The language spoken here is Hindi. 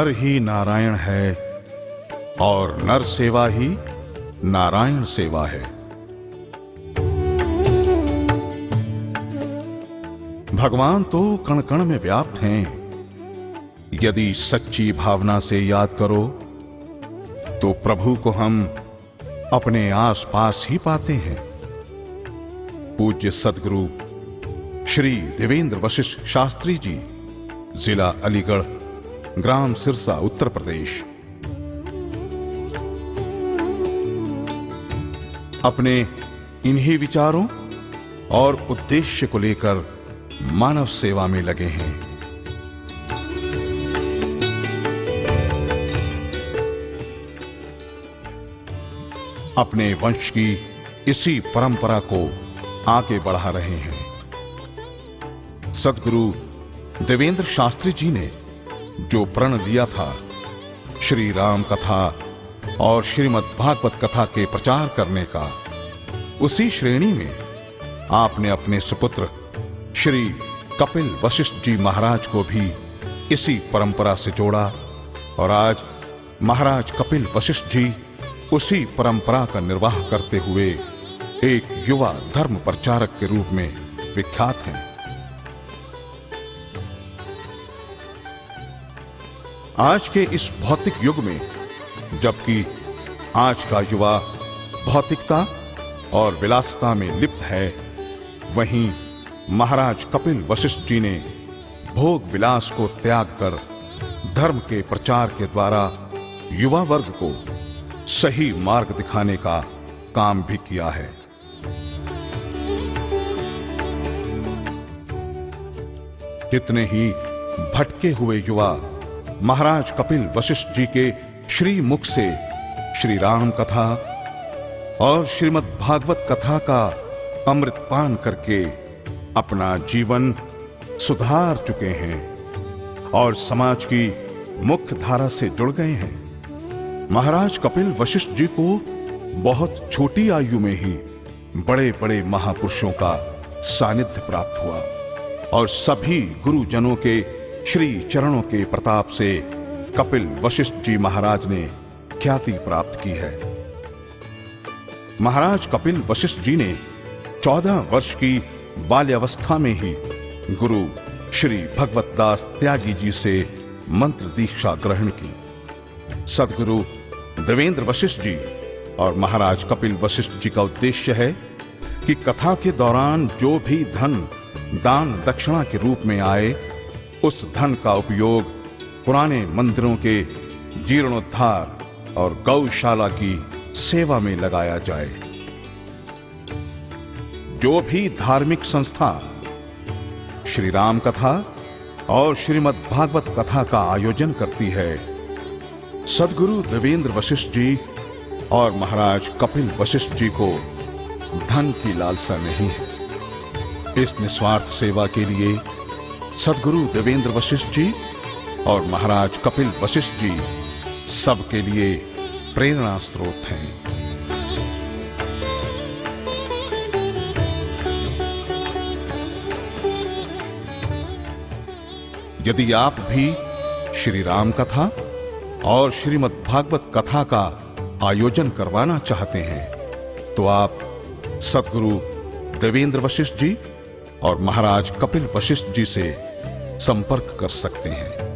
नर ही नारायण है और नर सेवा ही नारायण सेवा है। भगवान तो कण कण में व्याप्त हैं। यदि सच्ची भावना से याद करो तो प्रभु को हम अपने आसपास ही पाते हैं। पूज्य सद्गुरु श्री देवेंद्र वशिष्ठ शास्त्री जी, जिला अलीगढ़, ग्राम सिरसा, उत्तर प्रदेश। अपने इन्हीं विचारों और उद्देश्य को लेकर मानव सेवा में लगे हैं। अपने वंश की इसी परंपरा को आगे बढ़ा रहे हैं। सद्गुरु देवेंद्र शास्त्री जी ने जो प्रण लिया था, श्री राम कथा और श्रीमद् भागवत कथा के प्रचार करने का, उसी श्रेणी में आपने अपने सुपुत्र श्री कपिल वशिष्ठ जी महाराज को भी इसी परंपरा से जोड़ा और आज महाराज कपिल वशिष्ठ जी उसी परंपरा का निर्वाह करते हुए एक युवा धर्म प्रचारक के रूप में विख्यात हैं। आज के इस भौतिक युग में जबकि आज का युवा भौतिकता और विलासिता में लिप्त है, वहीं महाराज कपिल वशिष्ठ जी ने भोग विलास को त्याग कर धर्म के प्रचार के द्वारा युवा वर्ग को सही मार्ग दिखाने का काम भी किया है। कितने ही भटके हुए युवा महाराज कपिल वशिष्ठ जी के श्री मुख से श्री राम कथा और श्रीमद् भागवत कथा का अमृतपान करके अपना जीवन सुधार चुके हैं और समाज की मुख्य धारा से जुड़ गए हैं। महाराज कपिल वशिष्ठ जी को बहुत छोटी आयु में ही बड़े बड़े महापुरुषों का सानिध्य प्राप्त हुआ और सभी गुरुजनों के श्री चरणों के प्रताप से कपिल वशिष्ठ जी महाराज ने ख्याति प्राप्त की है। महाराज कपिल वशिष्ठ जी ने 14 वर्ष की बाल्यावस्था में ही गुरु श्री भगवत दास त्यागी जी से मंत्र दीक्षा ग्रहण की। सद्गुरु देवेंद्र वशिष्ठ जी और महाराज कपिल वशिष्ठ जी का उद्देश्य है कि कथा के दौरान जो भी धन दान दक्षिणा के रूप में आए, उस धन का उपयोग पुराने मंदिरों के जीर्णोद्धार और गौशाला की सेवा में लगाया जाए। जो भी धार्मिक संस्था श्री राम कथा और श्रीमद् भागवत कथा का आयोजन करती है, सद्गुरु देवेंद्र वशिष्ठ जी और महाराज कपिल वशिष्ठ जी को धन की लालसा नहीं है। इस निस्वार्थ सेवा के लिए सद्गुरु देवेंद्र वशिष्ठ जी और महाराज कपिल वशिष्ठ जी सबके लिए प्रेरणा स्रोत हैं। यदि आप भी श्री राम कथा और श्रीमद् भागवत कथा का आयोजन करवाना चाहते हैं तो आप सद्गुरु देवेंद्र वशिष्ठ जी और महाराज कपिल वशिष्ठ जी से संपर्क कर सकते हैं।